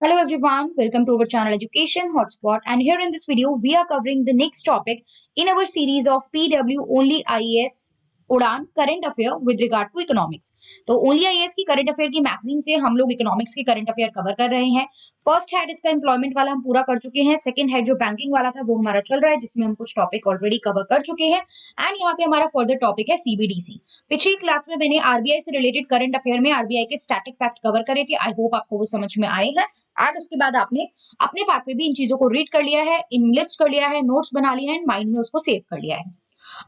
Hello everyone, welcome to our channel Education Hotspot, and here in this video we are covering the next topic in our series of PW Only IAS Udaan current affair with regard to economics. तो only IAS की current affair की magazine से हम लोग economics के current affair cover कर रहे हैं। फर्स्ट हेड इसका एम्प्लॉयमेंट वाला हम पूरा कर चुके हैं। सेकंड हेड जो बैंकिंग वाला था वो हमारा चल रहा है, जिसमें हम कुछ टॉपिक ऑलरेडी कवर कर चुके हैं। एंड यहाँ पे हमारा फर्दर टॉपिक है सीबीडीसी। पिछली क्लास में मैंने आरबीआई से रिलेटेड करंट अफेयर में आरबीआई के स्टैटिक फैक्ट कवर करे थे। आई होप आपको वो समझ में आए हैं। एंड उसके बाद आपने अपने पार्ट पे भी इन चीजों को रीड कर लिया है, इनलिस्ट कर लिया है, नोट्स बना लिए हैं, माइंड में उसको सेव कर लिया है।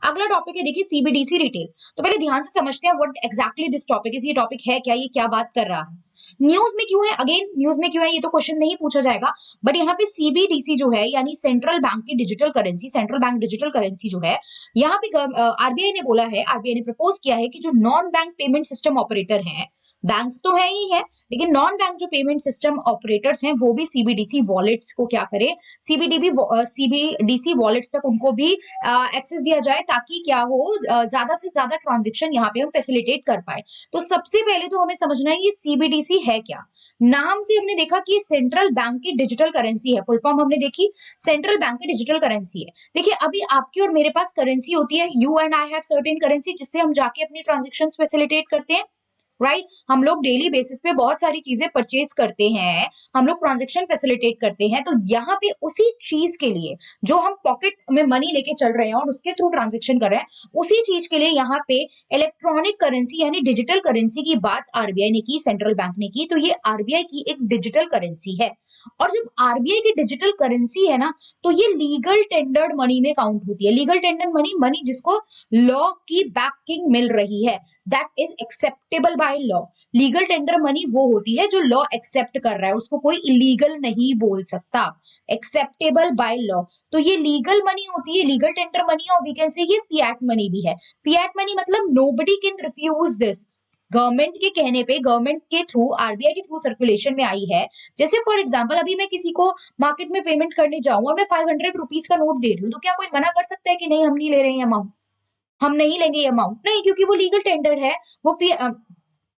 अगला टॉपिक है देखिए सीबीडीसी रिटेल। तो पहले ध्यान से समझते हैं what exactly this topic is. ये टॉपिक है क्या, ये क्या बात कर रहा है, न्यूज में क्यों है, अगेन न्यूज में क्यों है ये तो क्वेश्चन नहीं पूछा जाएगा। बट यहाँ पे सीबीडीसी जो है यानी सेंट्रल बैंक की digital currency, central bank digital currency जो है, यहाँ पे आरबीआई ने बोला है, आरबीआई ने प्रपोज किया है कि जो non bank payment system operator है, बैंक्स तो है ही है लेकिन नॉन बैंक जो पेमेंट सिस्टम ऑपरेटर्स हैं वो भी सीबीडीसी वॉलेट्स को क्या करें, सीबीडीसी वॉलेट्स तक उनको भी एक्सेस दिया जाए, ताकि क्या हो, ज्यादा से ज्यादा ट्रांजेक्शन यहाँ पे हम फैसिलिटेट कर पाए। तो सबसे पहले तो हमें समझना है ये सीबीडीसी है क्या। नाम से हमने देखा कि सेंट्रल बैंक की डिजिटल करेंसी है, फुल फॉर्म हमने देखी सेंट्रल बैंक की डिजिटल करेंसी है। देखिए अभी आपकी और मेरे पास करेंसी होती है, you and I have certain currency जिससे हम जाके अपनी ट्रांजेक्शन फैसिलिटेट करते हैं, राइट हम लोग डेली बेसिस पे बहुत सारी चीजें परचेज करते हैं, हम लोग ट्रांजेक्शन फैसिलिटेट करते हैं। तो यहाँ पे उसी चीज के लिए जो हम पॉकेट में मनी लेके चल रहे हैं और उसके थ्रू ट्रांजेक्शन कर रहे हैं, उसी चीज के लिए यहाँ पे इलेक्ट्रॉनिक करेंसी यानी डिजिटल करेंसी की बात आरबीआई ने की, सेंट्रल बैंक ने की। तो ये आरबीआई की एक डिजिटल करेंसी है। और जब आरबीआई की डिजिटल करेंसी है ना, तो ये लीगल टेंडर्ड मनी में काउंट होती है। लीगल टेंडर्ड मनी, मनी जिसको लॉ की बैकिंग मिल रही है, that is acceptable by law. Legal tender money वो होती है जो लॉ एक्सेप्ट कर रहा है, उसको कोई इलीगल नहीं बोल सकता, एक्सेप्टेबल बाय लॉ। तो ये लीगल मनी होती है, लीगल टेंडर मनी, और वी कैन से ये फिएट मनी भी है। फिएट मनी मतलब nobody can refuse this, government के कहने पे, गवर्नमेंट के थ्रू, आरबीआई के थ्रू सर्कुलेशन में आई है। जैसे फॉर एग्जांपल अभी मैं किसी को मार्केट में पेमेंट करने जाऊं और मैं 500 रुपीज का नोट दे रही हूँ, तो क्या कोई मना कर सकता है कि नहीं हम नहीं ले रहे हैं अमाउंट, हम नहीं लेंगे ये अमाउंट? नहीं, क्योंकि वो लीगल टेंडर है, वो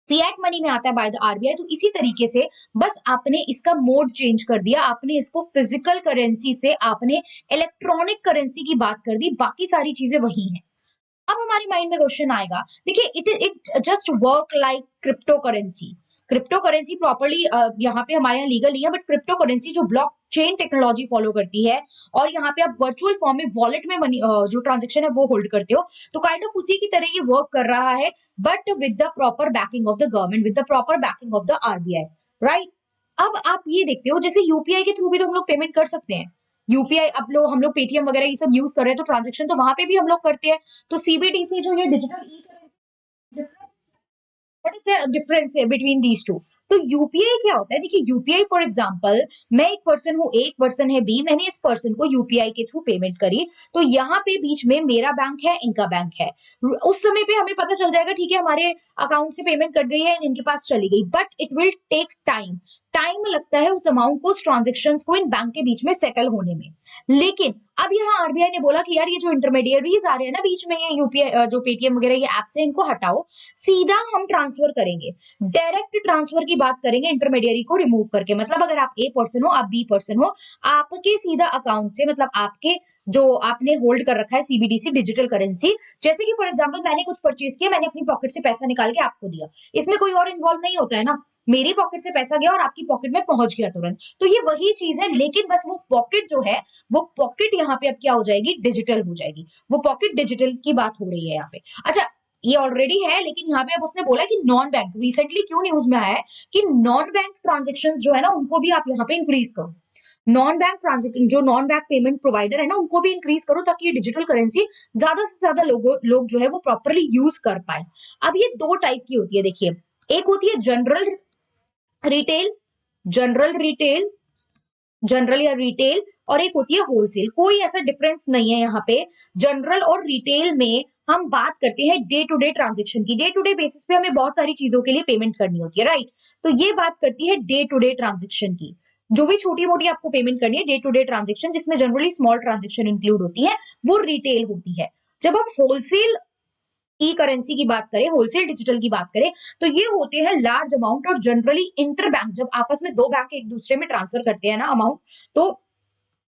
फिएट मनी में आता है बाय द आरबीआई। तो इसी तरीके से बस आपने इसका मोड चेंज कर दिया, आपने इसको फिजिकल करेंसी से आपने इलेक्ट्रॉनिक करेंसी की बात कर दी, बाकी सारी चीजें वही हैं। अब हमारे माइंड में क्वेश्चन आएगा, देखिए it just work like crypto currency. Crypto currency properly यहाँ पे हमारे यहाँ लीगल नहीं है, बट क्रिप्टो करेंसी जो ब्लॉक चेन टेक्नोलॉजी फॉलो करती है और यहाँ पे आप वर्चुअल फॉर्म में वॉलेट में मनी जो ट्रांजेक्शन है वो होल्ड करते हो, तो काइंड ऑफ उसी की तरह ये वर्क कर रहा है, but with the proper banking of the government, with the proper banking of the RBI, right. अब आप ये देखते हो जैसे यूपीआई के थ्रू भी तो हम लोग पेमेंट कर सकते हैं। यूपीआई अब लोग, हम लोग पेटीएम वगैरह ये सब यूज कर रहे हैं, तो ट्रांजेक्शन तो वहां पे भी हम लोग करते हैं। तो सीबीडीसी जो ये digital e currency, what is the difference between these two? तो यूपीआई क्या होता है, देखिए यूपीआई फॉर एग्जांपल, मैं एक पर्सन हूं, एक पर्सन है बी, मैंने इस पर्सन को यूपीआई के थ्रू पेमेंट करी, तो यहाँ पे बीच में मेरा बैंक है, इनका बैंक है। उस समय पे हमें पता चल जाएगा ठीक है हमारे अकाउंट से पेमेंट कर गई है, इनके पास चली गई, but it will take time, time लगता है उस अमाउंट को, उस ट्रांजेक्शन को इन बैंक के बीच में सेटल होने में। लेकिन अब यहाँ आरबीआई ने बोला कि यार ये जो इंटरमीडिएटरीज आ रहे हैं ना बीच में, ये यूपीआई जो पेटीएम वगैरह ये ऐप से, इनको हटाओ, सीधा हम ट्रांसफर करेंगे, डायरेक्ट ट्रांसफर की बात करेंगे इंटरमीडियरी को रिमूव करके। मतलब अगर आप ए पर्सन हो, आप बी पर्सन हो, आपके सीधा अकाउंट से, मतलब आपके जो आपने होल्ड कर रखा है सीबीडीसी डिजिटल करेंसी, जैसे कि फॉर एग्जांपल मैंने कुछ परचेज किया, मैंने अपनी पॉकेट से पैसा निकाल के आपको दिया, इसमें कोई और इन्वॉल्व नहीं होता है ना, मेरी पॉकेट से पैसा गया और आपकी पॉकेट में पहुंच गया तुरंत। तो ये वही चीज है, लेकिन बस वो पॉकेट जो है, वो पॉकेट यहाँ पे अब क्या हो जाएगी, डिजिटल हो जाएगी। वो पॉकेट डिजिटल की बात हो रही है यहाँ पे। अच्छा ये ऑलरेडी है, लेकिन यहाँ पे अब उसने बोला कि नॉन बैंक, रिसेंटली क्यों न्यूज में आया है कि नॉन बैंक ट्रांजेक्शन जो है ना उनको भी आप यहाँ पे इंक्रीज करो, नॉन बैंक ट्रांजेक्शन, जो नॉन बैंक पेमेंट प्रोवाइडर है ना उनको भी इंक्रीज करो, ताकि ये डिजिटल करेंसी ज्यादा से ज्यादा लोग जो है वो प्रॉपरली यूज कर पाए। अब ये दो टाइप की होती है, देखिए एक होती है general retail, general retail, general या रिटेल, और एक होती है होलसेल। कोई ऐसा डिफरेंस नहीं है यहाँ पे। जनरल और रिटेल में हम बात करते हैं डे टू डे ट्रांजेक्शन की, डे टू डे बेसिस पे हमें बहुत सारी चीजों के लिए पेमेंट करनी होती है, राइट। तो ये बात करती है डे टू डे ट्रांजेक्शन की, जो भी छोटी मोटी आपको पेमेंट करनी है डे टू डे ट्रांजेक्शन, जिसमें जनरली स्मॉल ट्रांजेक्शन इंक्लूड होती है, वो रिटेल होती है। जब हम होलसेल ई करेंसी की बात करें, होलसेल डिजिटल की बात करें, तो ये होते हैं लार्ज अमाउंट और जनरली इंटर बैंक, जब आपस में दो बैंक एक दूसरे में ट्रांसफर करते हैं ना अमाउंट, तो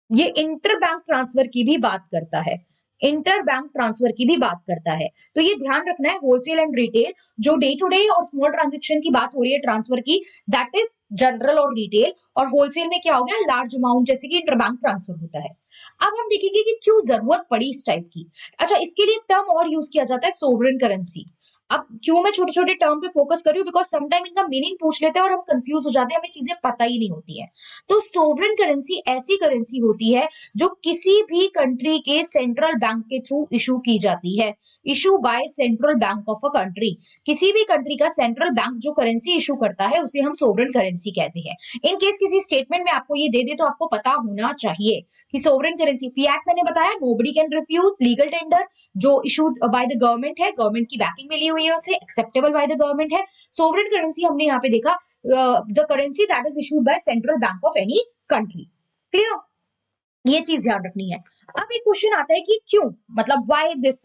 ये इंटर बैंक ट्रांसफर की भी बात करता है, इंटर बैंक ट्रांसफर की भी बात करता है। तो ये ध्यान रखना है, होलसेल एंड रिटेल, जो डे टू डे और स्मॉल ट्रांजेक्शन की बात हो रही है ट्रांसफर की, दैट इज जनरल और रिटेल, और होलसेल में क्या हो गया, लार्ज अमाउंट जैसे कि इंटर बैंक ट्रांसफर होता है। अब हम देखेंगे कि क्यों जरूरत पड़ी इस टाइप की। अच्छा, इसके लिए टर्म और यूज किया जाता है, सोवरेन करेंसी। अब क्यों मैं छोटे छोटे टर्म पे फोकस कर रही हूँ, बिकॉज समटाइम इनका मीनिंग पूछ लेते हैं और हम कंफ्यूज हो जाते हैं, हमें चीजें पता ही नहीं होती है। तो सोवरेन करेंसी ऐसी करेंसी होती है जो किसी भी कंट्री के सेंट्रल बैंक के थ्रू इशू की जाती है, issue bye central bank of a country. किसी भी कंट्री का सेंट्रल बैंक जो करेंसी इशू करता है उसे हम सोवरेन करेंसी कहते हैं। इन केस किसी स्टेटमेंट में आपको ये दे दे तो आपको पता होना चाहिए कि सोवरेन करेंसी, फिएट मैंने बताया, nobody can refuse, legal tender जो इशूड बाय द गवर्नमेंट है, गवर्नमेंट की बैकिंग में ली हुई है, उसे एक्सेप्टेबल बाय द गवर्नमेंट है। सोवरेन करेंसी हमने यहाँ पे देखा, the currency that is issued by central bank of any country. Clear, ये चीज ध्यान रखनी है। अब एक क्वेश्चन आता है कि क्यों, मतलब व्हाई दिस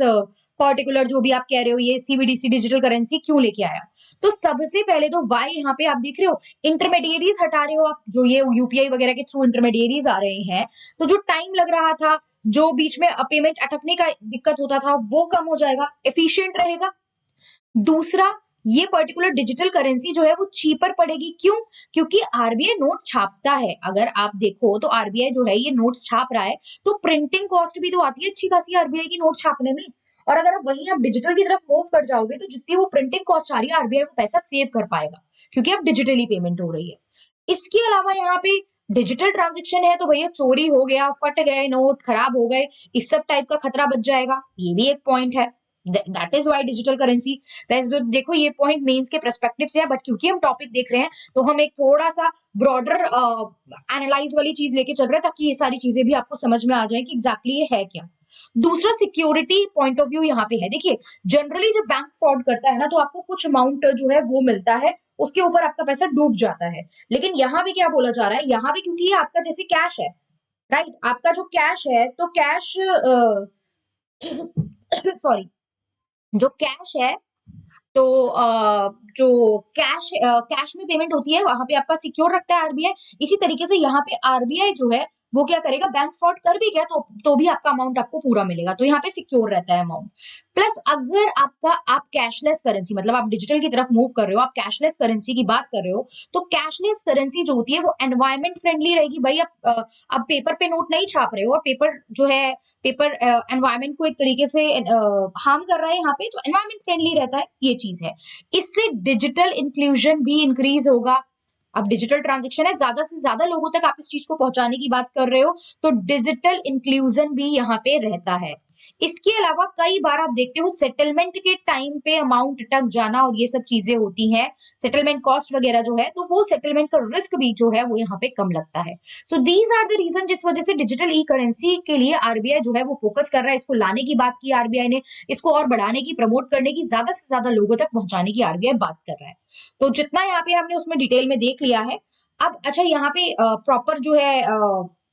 पर्टिकुलर जो भी आप कह रहे हो ये सीबीडीसी डिजिटल करेंसी क्यों लेके आया। तो सबसे पहले तो व्हाई यहाँ पे आप देख रहे हो, इंटरमीडिएरीज हटा रहे हो आप, जो ये यूपीआई वगैरह के थ्रू इंटरमीडिएरीज आ रहे हैं, तो जो टाइम लग रहा था, जो बीच में पेमेंट अटकने का दिक्कत होता था, वो कम हो जाएगा, एफिशिएंट रहेगा। दूसरा, ये पर्टिकुलर डिजिटल करेंसी जो है वो चीपर पड़ेगी। क्यों? क्योंकि आरबीआई नोट छापता है, अगर आप देखो तो आरबीआई जो है ये नोट्स छाप रहा है, तो प्रिंटिंग कॉस्ट भी तो आती है अच्छी खासी आरबीआई की नोट छापने में। और अगर आप वहीं आप डिजिटल की तरफ मूव कर जाओगे तो जितनी वो प्रिंटिंग कॉस्ट आ रही है आरबीआई वो पैसा सेव कर पाएगा, क्योंकि अब डिजिटली पेमेंट हो रही है। इसके अलावा यहाँ पे डिजिटल ट्रांजेक्शन है तो भैया चोरी हो गया, फट गए नोट, खराब हो गए, इस सब टाइप का खतरा बच जाएगा, ये भी एक पॉइंट है। That is why digital currency. वैसे देखो ये पॉइंट मेंस के पर्सपेक्टिव से है, बट क्योंकि हम टॉपिक देख रहे हैं तो हम एक थोड़ा सा ब्रॉडर एनालाइज वाली चीज लेके चल रहे हैं, ताकि ये सारी चीजें भी आपको समझ में आ जाए कि एग्जैक्टली ये है क्या। दूसरा, सिक्योरिटी पॉइंट ऑफ व्यू यहाँ पे है। देखिए, जनरली जब बैंक फ्रॉड करता है ना तो आपको कुछ अमाउंट जो है वो मिलता है, उसके ऊपर आपका पैसा डूब जाता है। लेकिन यहाँ पे क्या बोला जा रहा है, यहाँ पे क्योंकि ये आपका जैसे कैश है, राइट, आपका जो कैश है तो कैश सॉरी, जो कैश है तो जो कैश में पेमेंट होती है वहां पे आपका सिक्योर रखता है आरबीआई। इसी तरीके से यहाँ पे आरबीआई जो है वो क्या करेगा, बैंक फ्रॉड कर भी गया तो भी आपका अमाउंट आपको पूरा मिलेगा, तो यहाँ पे सिक्योर रहता है अमाउंट। प्लस अगर आप कैशलेस करेंसी, मतलब आप डिजिटल की तरफ मूव कर रहे हो, आप कैशलेस करेंसी की बात कर रहे हो, तो कैशलेस करेंसी जो होती है वो एनवायरमेंट फ्रेंडली रहेगी। भाई आप पेपर पे नोट नहीं छाप रहे हो, और पेपर जो है, पेपर एनवायरमेंट को एक तरीके से हार्म कर रहा है यहाँ पे, तो एनवायरमेंट फ्रेंडली रहता है, ये चीज है। इससे डिजिटल इंक्लूजन भी इंक्रीज होगा। अब डिजिटल ट्रांजेक्शन है, ज्यादा से ज्यादा लोगों तक आप इस चीज को पहुंचाने की बात कर रहे हो, तो डिजिटल इंक्लूजन भी यहाँ पे रहता है। इसके अलावा कई बार आप देखते हो सेटलमेंट के टाइम पे अमाउंट अटक जाना और ये सब चीजें होती हैं, सेटलमेंट कॉस्ट वगैरह जो है, तो वो सेटलमेंट का रिस्क भी जो है वो यहाँ पे कम लगता है। So these are the reason जिस वजह से डिजिटल ई करेंसी के लिए आरबीआई जो है वो फोकस कर रहा है, इसको लाने की बात की आरबीआई ने, इसको और बढ़ाने की, प्रमोट करने की, ज्यादा से ज्यादा लोगों तक पहुंचाने की आरबीआई बात कर रहा है। तो जितना यहाँ पे हमने उसमें डिटेल में देख लिया है। अब अच्छा, यहाँ पे प्रॉपर जो है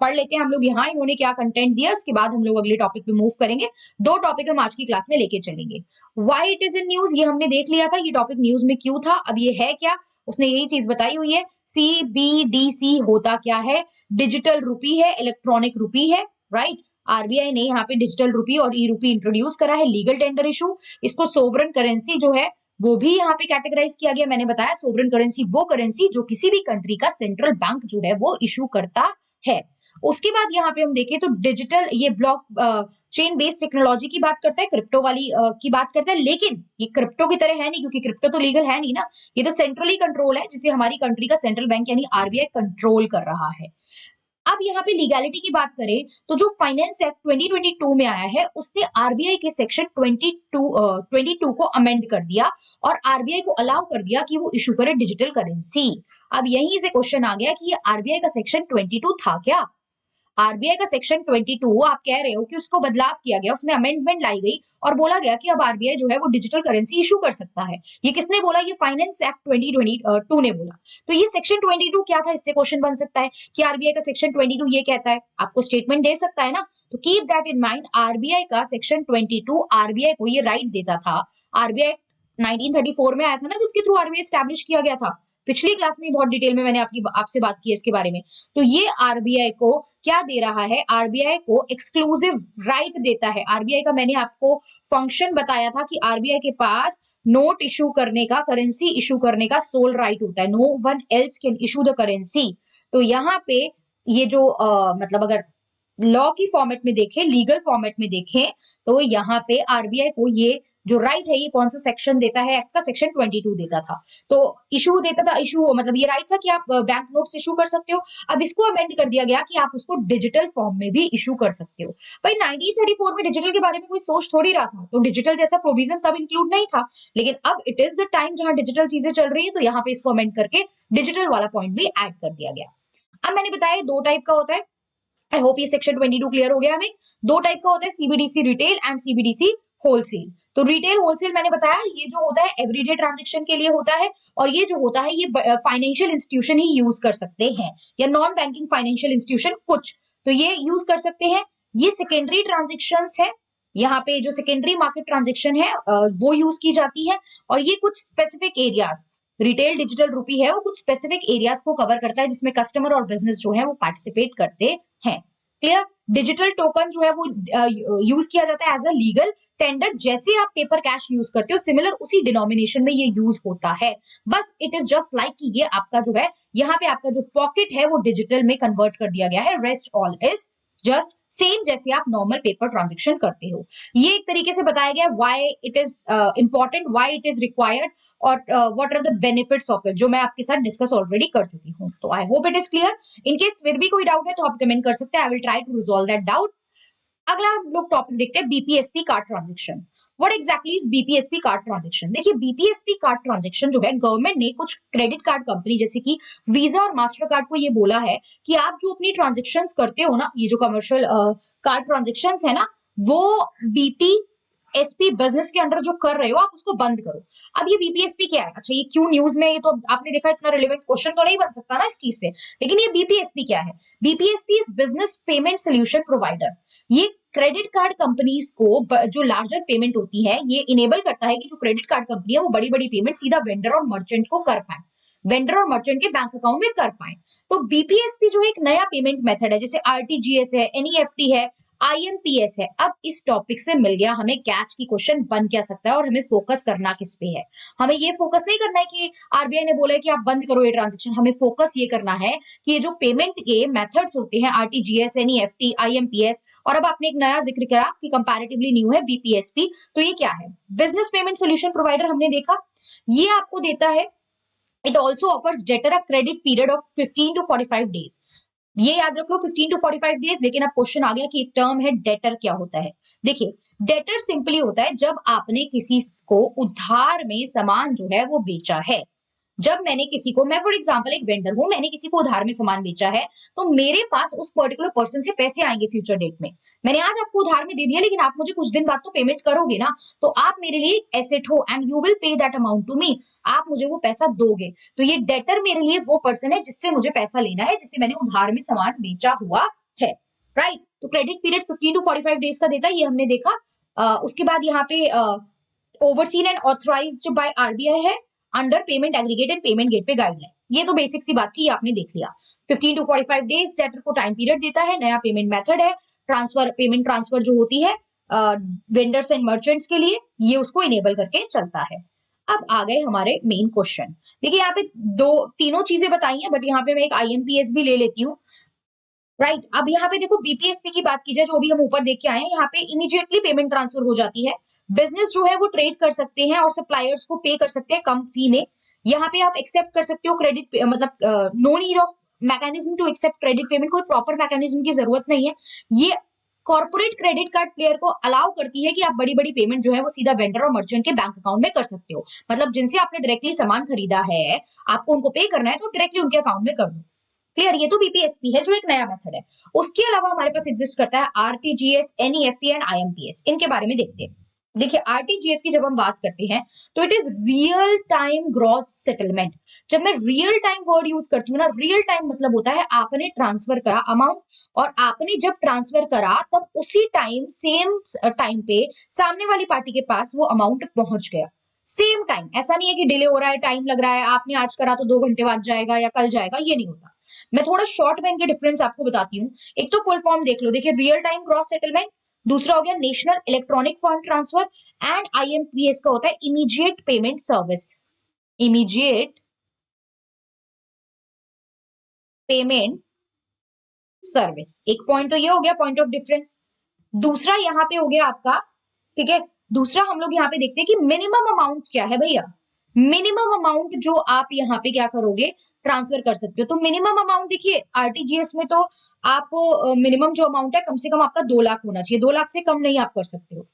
पढ़ लेते हैं हम लोग यहाँ इन्होंने क्या कंटेंट दिया, उसके बाद हम लोग अगले टॉपिक पे मूव करेंगे। दो टॉपिक हम आज की क्लास में लेके चलेंगे। Why it is in news, ये हमने देख लिया था, ये टॉपिक न्यूज में क्यों था। अब ये है क्या, उसने यही चीज बताई हुई है। सीबीडीसी होता क्या है, डिजिटल रुपी है, इलेक्ट्रॉनिक रुपी है, राइट। आरबीआई ने यहाँ पे डिजिटल रुपी और ई रुपी इंट्रोड्यूस करा है, लीगल टेंडर इशू, इसको सोवरेन करेंसी जो है वो भी यहाँ पे कैटेगराइज किया गया। मैंने बताया सोवरेन करेंसी वो करेंसी जो किसी भी कंट्री का सेंट्रल बैंक जो है वो इशू करता है। उसके बाद यहाँ पे हम देखें तो डिजिटल, ये ब्लॉक चेन बेस्ड टेक्नोलॉजी की बात करता है, क्रिप्टो वाली की बात करता है, लेकिन ये क्रिप्टो की तरह है नहीं, क्योंकि क्रिप्टो तो लीगल है नहीं ना, ये तो सेंट्रली कंट्रोल है, जिसे हमारी कंट्री का सेंट्रल बैंक यानी आरबीआई कंट्रोल कर रहा है। अब यहाँ पे लीगैलिटी की बात करें तो जो फाइनेंस एक्ट 2022 में आया है उसने आरबीआई के सेक्शन 22 को अमेंड कर दिया और आरबीआई को अलाउ कर दिया कि वो इशू करे डिजिटल करेंसी। अब यहीं से क्वेश्चन आ गया कि ये आरबीआई का सेक्शन 22 था क्या। आरबीआई का सेक्शन 22 आप कह रहे हो कि उसको बदलाव किया गया, उसमें अमेंडमेंट लाई गई और बोला गया कि अब आरबीआई जो है वो डिजिटल करेंसी इशू कर सकता है। ये किसने बोला, ये फाइनेंस एक्ट 2022 ने बोला। तो ये सेक्शन 22 क्या था, इससे क्वेश्चन बन सकता है कि आरबीआई का सेक्शन 22 ये कहता है, आपको स्टेटमेंट दे सकता है ना, तो keep that in mind, RBI का सेक्शन 22 आरबीआई को ये राइट देता था। आरबीआई 1934 में आया था ना, जिसके थ्रू आरबीआई स्टैब्लिश किया गया था। पिछली क्लास में बहुत डिटेल में मैंने आपसे बात की है इसके बारे में। तो ये आरबीआई को क्या दे रहा है, आरबीआई को एक्सक्लूसिव राइट देता है। आरबीआई का मैंने आपको फंक्शन बताया था कि आरबीआई के पास नोट इशू करने का, करेंसी इशू करने का सोल राइट होता है। No one else can issue the currency. तो यहाँ पे ये जो मतलब अगर लॉ की फॉर्मेट में देखें, लीगल फॉर्मेट में देखें, तो यहाँ पे आरबीआई को ये जो राइट है, ये कौन सा सेक्शन देता है, एक्ट का सेक्शन 22 देता था। तो इशू देता था, इशू मतलब ये राइट था कि आप बैंक नोट्स इशू कर सकते हो। अब इसको अमेंड कर दिया गया कि आप उसको डिजिटल फॉर्म में भी इशू कर सकते हो। भाई 1934 में डिजिटल के बारे में कोई सोच थोड़ी रहा था, तो डिजिटल जैसा प्रोविजन तब इंक्लूड नहीं था। लेकिन अब इट इज द टाइम जहां डिजिटल चीजें चल रही है, तो यहाँ पे इसको अमेंड करके डिजिटल वाला पॉइंट भी ऐड कर दिया गया। अब मैंने बताया दो टाइप का होता है। आई होप ये सेक्शन 22 क्लियर हो गया हमें। दो टाइप का होता है, CBDC retail and CBDC wholesale. तो रिटेल होलसेल मैंने बताया, ये जो होता है एवरीडे ट्रांजेक्शन के लिए होता है, और ये जो होता है ये फाइनेंशियल इंस्टीट्यूशन ही यूज कर सकते हैं, या नॉन बैंकिंग फाइनेंशियल इंस्टीट्यूशन कुछ, तो ये यूज कर सकते हैं। ये सेकेंडरी ट्रांजेक्शन है, यहाँ पे जो सेकेंडरी मार्केट ट्रांजेक्शन है वो यूज की जाती है। और ये कुछ स्पेसिफिक एरियाज, रिटेल डिजिटल रूपी है वो कुछ स्पेसिफिक एरियाज को कवर करता है, जिसमें कस्टमर और बिजनेस जो है वो पार्टिसिपेट करते हैं। क्लियर? डिजिटल टोकन जो है वो यूज किया जाता है एज अ लीगल टेंडर। जैसे आप पेपर कैश यूज करते हो, सिमिलर उसी डिनोमिनेशन में ये यूज होता है। बस इट इज जस्ट लाइक कि ये आपका जो है, यहाँ पे आपका जो पॉकेट है वो डिजिटल में कन्वर्ट कर दिया गया है। Rest all is just same जैसे आप नॉर्मल पेपर ट्रांजेक्शन करते हो। ये एक तरीके से बताया गया why it is important, why it is required, और what are the benefits of it, जो मैं आपके साथ डिस्कस ऑलरेडी कर चुकी हूँ। तो I hope it is clear. In case फिर भी कोई डाउट है तो आप कमेंट कर सकते हैं, I will try to resolve that doubt. अगला हम लोग टॉपिक देखते हैं, BPSP card transaction. What exactly is BPSP card transaction? देखिए, बीपीएसपी कार्ड ट्रांजेक्शन जो है, गवर्नमेंट ने कुछ क्रेडिट कार्ड कंपनी जैसे कि वीजा और मास्टर कार्ड को ये बोला है कि आप जो अपनी ट्रांजेक्शन्स करते हो ना, ये जो कमर्शियल कार्ड ट्रांजेक्शन्स है ना, वो बीपीएसपी बिजनेस के अंडर जो कर रहे हो आप उसको बंद करो। अब ये बीपीएसपी क्या है? अच्छा, ये क्यों न्यूज में, ये तो आपने देखा, इतना रिलेवेंट क्वेश्चन तो नहीं बन सकता ना इस चीज से, लेकिन ये बीपीएसपी क्या है? BPSP is business payment solution provider. ये क्रेडिट कार्ड कंपनीज को जो लार्जर पेमेंट होती है, ये इनेबल करता है कि जो क्रेडिट कार्ड कंपनी है वो बड़ी बड़ी पेमेंट सीधा वेंडर और मर्चेंट को कर पाए, वेंडर और मर्चेंट के बैंक अकाउंट में कर पाए। तो बीपीएसपी जो एक नया पेमेंट मेथड है, जैसे आरटीजीएस है, एनईएफटी है, आईएमपीएस है। अब इस टॉपिक से मिल गया हमें कैच की क्वेश्चन बन क्या सकता है, और हमें फोकस करना किस पे है। हमें ये फोकस नहीं करना है कि आरबीआई ने बोला है कि आप बंद करो ये ट्रांजेक्शन। हमें फोकस ये करना है कि ये जो पेमेंट के मेथड्स होते हैं, आरटीजीएस, एनईएफटी, आईएमपीएस, और अब आपने एक नया जिक्र करा कि कंपैरेटिवली न्यू है बीपीएसपी, तो ये क्या है? बिजनेस पेमेंट सोल्यूशन प्रोवाइडर हमने देखा, ये आपको देता है, it also offers debtor a credit period of 15 to 45 days. ये याद रख लो, 15 to 45 डेज। लेकिन अब क्वेश्चन आ गया कि एक टर्म है डेटर, क्या होता है? देखिए, डेटर सिंपली होता है जब आपने किसी को उधार में सामान जो है वो बेचा है। जब मैंने किसी को, मैं फॉर एग्जांपल एक वेंडर हूं, मैंने किसी को उधार में सामान बेचा है, तो मेरे पास उस पर्टिकुलर पर्सन से पैसे आएंगे फ्यूचर डेट में। मैंने आज आपको उधार में दे दिया, लेकिन आप मुझे कुछ दिन बाद तो पेमेंट करोगे ना, तो आप मेरे लिए एसेट हो and you will pay that amount to me. आप मुझे वो पैसा दोगे। तो ये डेटर मेरे लिए वो पर्सन है जिससे मुझे पैसा लेना है, जिससे मैंने उधार में सामान बेचा हुआ है, राइट? तो क्रेडिट पीरियड 15 to 45 डेज का देता है, ये हमने देखा। उसके बाद यहाँ पे overseen and authorised by RBI है under payment aggregate and payment gateway guideline. ये तो बेसिक सी बात थी, आपने देख लिया। 15 to 45 डेज डेटर को टाइम पीरियड देता है, नया पेमेंट मेथड है, ट्रांसफर, पेमेंट ट्रांसफर जो होती है वेंडर्स एंड मर्चेंट्स के लिए, ये उसको इनेबल करके चलता है। अब आ गए हमारे मेन क्वेश्चन। देखिए, यहाँ पे तीनों चीजें बताई हैं, बट यहाँ पे मैं एक आईएमपीएस भी ले लेती हूँ, राइट? अब यहाँ पे देखो, बीपीएसपी की बात की जाए, जो भी हम ऊपर देख के आए हैं, यहाँ पे इमीडिएटली पेमेंट ट्रांसफर हो जाती है। बिजनेस जो है वो ट्रेड कर सकते हैं और सप्लायर्स को पे कर सकते हैं कम फी में। यहाँ पे आप एक्सेप्ट कर सकते हो क्रेडिट, मतलब no need of mechanism to accept credit payment, कोई प्रॉपर मैकेनिज्म की जरूरत नहीं है। ये कॉर्पोरेट क्रेडिट कार्ड प्लेयर को अलाउ करती है कि आप बड़ी बड़ी पेमेंट जो है वो सीधा वेंडर और मर्चेंट के बैंक अकाउंट में कर सकते हो। मतलब जिनसे आपने डायरेक्टली सामान खरीदा है, आपको उनको पे करना है, तो डायरेक्टली उनके अकाउंट में कर दो। क्लियर? ये तो बीपीएसपी है जो एक नया मेथड है। उसके अलावा हमारे पास एग्जिस्ट करता है आरटीजीएस, एनईएफटी एंड आईएमपीएस। इनके बारे में देखते हैं। देखिए आरटीजीएस की जब हम बात करते हैं तो it is real time gross settlement. जब मैं रियल टाइम वर्ड यूज करती हूँ ना, रियल टाइम मतलब होता है आपने ट्रांसफर करा अमाउंट, और आपने जब ट्रांसफर करा तब उसी टाइम सेम टाइम पे सामने वाली पार्टी के पास वो अमाउंट पहुंच गया। सेम टाइम, ऐसा नहीं है कि डिले हो रहा है, टाइम लग रहा है, आपने आज करा तो 2 घंटे बाद जाएगा या कल जाएगा, ये नहीं होता। मैं थोड़ा शॉर्ट में इनके डिफरेंस आपको बताती हूँ। एक तो फुल फॉर्म देख लो, देखिए रियल टाइम ग्रॉस सेटलमेंट, दूसरा हो गया national electronic fund transfer, and IMPS का होता है immediate payment service. Immediate payment service, एक पॉइंट तो ये हो गया, पॉइंट ऑफ डिफरेंस। दूसरा यहाँ पे हो गया आपका, ठीक है, दूसरा हम लोग यहाँ पे देखते हैं कि मिनिमम अमाउंट क्या है भैया। मिनिमम अमाउंट जो आप यहाँ पे क्या करोगे, ट्रांसफर कर सकते हो। तो मिनिमम अमाउंट देखिए आरटीजीएस में तो आप मिनिमम जो अमाउंट है कम से कम आपका 2 लाख होना चाहिए, 2 लाख से कम नहीं आप कर सकते हो।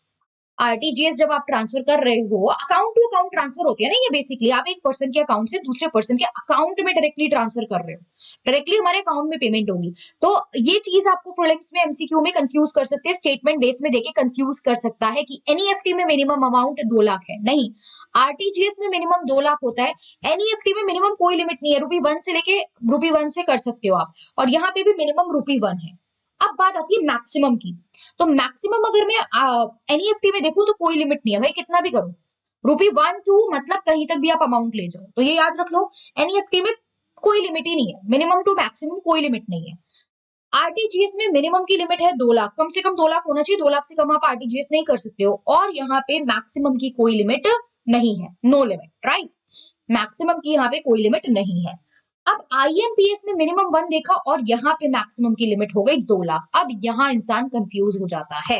आरटीजीएस जब आप ट्रांसफर कर रहे हो, अकाउंट टू अकाउंट ट्रांसफर होती है ना ये, बेसिकली आप एक पर्सन के अकाउंट से दूसरे पर्सन के अकाउंट में डायरेक्टली ट्रांसफर कर रहे हो, डायरेक्टली हमारे अकाउंट में पेमेंट होगी। तो ये चीज आपको प्रीलिम्स में एमसीक्यू में कंफ्यूज कर सकते हैं, स्टेटमेंट बेस में देके कंफ्यूज कर सकता है कि एनईएफटी में मिनिमम अमाउंट 2 लाख है, नहीं, आरटीजीएस में मिनिमम 2 लाख होता है। एनईएफटी में मिनिमम कोई लिमिट नहीं है, ₹1 से लेके ₹1 से कर सकते हो आप, और यहाँ पे भी मिनिमम ₹1 है। अब बात आती है मैक्सिमम की। तो मैक्सिमम अगर मैं एनईएफटी में देखूं तो कोई लिमिट नहीं है भाई, कितना भी करो, ₹1 मतलब कहीं तक भी आप अमाउंट ले जाओ, तो ये याद रख लो। एनईएफटी में कोई लिमिट ही नहीं है, मिनिमम टू मैक्सिमम कोई लिमिट नहीं है। आरटीजीएस में मिनिमम की लिमिट है 2 लाख, कम से कम 2 लाख होना चाहिए, 2 लाख से कम आप आरटीजीएस नहीं कर सकते हो, और यहाँ पे मैक्सिमम की कोई लिमिट नहीं है, नो लिमिट, राइट, मैक्सिमम की यहाँ पे कोई लिमिट नहीं है। अब आईएमपीएस में मिनिमम 1 देखा और यहाँ पे मैक्सिमम की लिमिट हो गई 2 लाख। अब यहाँ इंसान कंफ्यूज हो जाता है।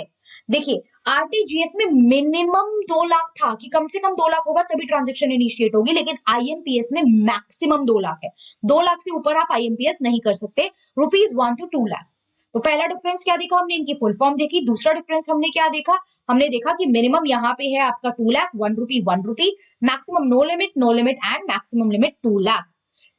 देखिए आरटीजीएस में मिनिमम 2 लाख था कि कम से कम 2 लाख होगा तभी ट्रांजेक्शन इनिशिएट होगी, लेकिन आईएमपीएस में मैक्सिमम 2 लाख है, 2 लाख से ऊपर आप आईएमपीएस नहीं कर सकते, ₹1 to 2 लाख। तो पहला डिफरेंस क्या देखा हमने, इनकी फुल फॉर्म देखी। दूसरा डिफरेंस हमने क्या देखा, हमने देखा कि मिनिमम यहाँ पे है आपका 2 lakh, ₹1, maximum no limit and maximum limit 2 lakh.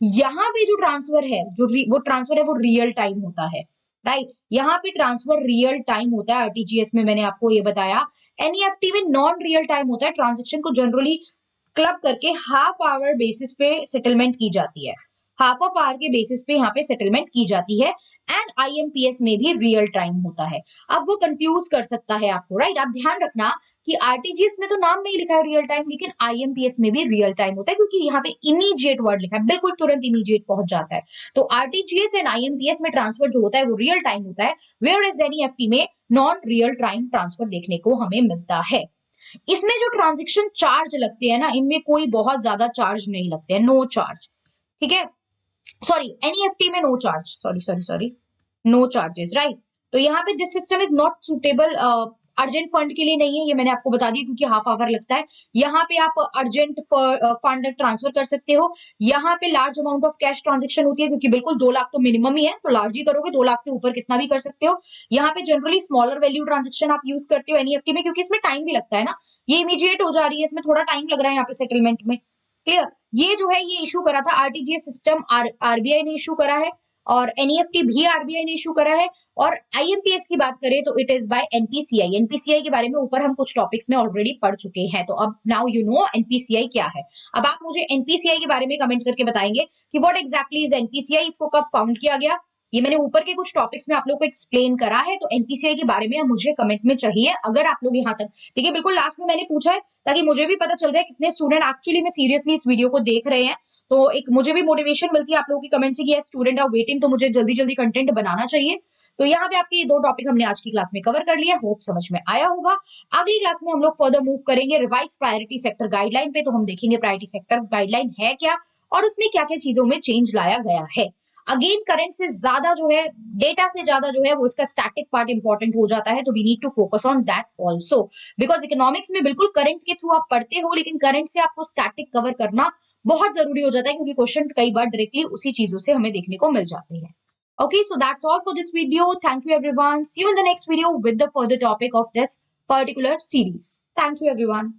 यहाँ पे जो ट्रांसफर है, वो ट्रांसफर है वो रियल टाइम होता है, राइट, यहाँ पे ट्रांसफर रियल टाइम होता है आरटीजीएस में, मैंने आपको ये बताया। एनईएफटी में नॉन रियल टाइम होता है, ट्रांजेक्शन को जनरली क्लब करके हाफ आवर बेसिस पे सेटलमेंट की जाती है, हाफ ऑफ आवर के बेसिस पे यहाँ पे सेटलमेंट की जाती है, एंड आईएमपीएस में भी रियल टाइम होता है। अब वो कंफ्यूज कर सकता है आपको, राइट, आप ध्यान रखना कि आरटीजीएस में तो नाम में ही लिखा है रियल टाइम, लेकिन आईएमपीएस में भी रियल टाइम होता है, क्योंकि यहाँ पे इमीडिएट वर्ड लिखा है, बिल्कुल तुरंत इमीडिएट पहुंच जाता है। तो आरटीजीएस एंड आईएमपीएस में ट्रांसफर जो होता है वो रियल टाइम होता है, वेयर एज एनईएफटी में नॉन रियल टाइम ट्रांसफर देखने को हमें मिलता है। इसमें जो ट्रांजेक्शन चार्ज लगते हैं ना, इनमें कोई बहुत ज्यादा चार्ज नहीं लगते हैं, नो चार्ज, ठीक है, सॉरी एनईएफटी में no charge, sorry no charges, right. तो यहाँ पे this system is not suitable urgent fund के लिए नहीं है, ये मैंने आपको बता दिया, क्योंकि हाफ आवर लगता है। यहाँ पे आप अर्जेंट फंड ट्रांसफर कर सकते हो। यहाँ पे large amount of cash transaction होती है, क्योंकि बिल्कुल 2 लाख तो मिनिमम ही है, तो लार्ज ही करोगे, 2 लाख से ऊपर कितना भी कर सकते हो। यहाँ पे जनरली स्मॉलर वैल्यू ट्रांजेक्शन आप यूज करते हो एनईएफटी में, क्योंकि इसमें टाइम भी लगता है ना, ये इमीडिएट हो जा रही है, इसमें थोड़ा टाइम लग रहा है यहाँ पे सेटलमेंट में, क्लियर। ये जो है ये इशू करा था आरटीजीएस सिस्टम, आरबीआई ने इशू करा है, और एनईएफटी भी आरबीआई ने इशू करा है। और आईएमपीएस की बात करें तो it is by NPCI. NPCI के बारे में ऊपर हम कुछ टॉपिक्स में ऑलरेडी पढ़ चुके हैं, तो अब नाउ यू नो एनपीसीआई क्या है। अब आप मुझे एनपीसीआई के बारे में कमेंट करके बताएंगे कि व्हाट एग्जैक्टली इज एनपीसीआई, इसको कब फाउंड किया गया। ये मैंने ऊपर के कुछ टॉपिक्स में आप लोग को एक्सप्लेन करा है, तो एनपीसीआई के बारे में मुझे कमेंट में चाहिए, अगर आप लोग यहाँ तक, ठीक है, बिल्कुल लास्ट में मैंने पूछा है ताकि मुझे भी पता चल जाए कितने स्टूडेंट एक्चुअली में सीरियसली इस वीडियो को देख रहे हैं। तो एक मुझे भी मोटिवेशन मिलती है आप लोगों की कमेंट से कि स्टूडेंट आर वेटिंग, तो मुझे जल्दी जल्दी कंटेंट बनाना चाहिए। तो यहाँ पे आपके ये 2 टॉपिक हमने आज की क्लास में कवर कर लिया, होप समझ में आया होगा। अगली क्लास में हम लोग फर्दर मूव करेंगे रिवाइज प्रायोरिटी सेक्टर गाइडलाइन पे, तो हम देखेंगे प्रायोरिटी सेक्टर गाइडलाइन है क्या और उसमें क्या क्या चीजों में चेंज लाया गया है। अगेन करंट से ज्यादा जो है, डेटा से ज्यादा जो है वो इसका स्टैटिक पार्ट इंपॉर्टेंट हो जाता है, तो we need to focus on that also, because economics में बिल्कुल करंट के थ्रू आप पढ़ते हो, लेकिन करंट से आपको स्टैटिक कवर करना बहुत जरूरी हो जाता है, क्योंकि क्वेश्चन कई बार डायरेक्टली उसी चीजों से हमें देखने को मिल जाते हैं। Okay, so that's all for this video. Thank you everyone. See you in the next video with the further topic of this particular series. Thank you everyone.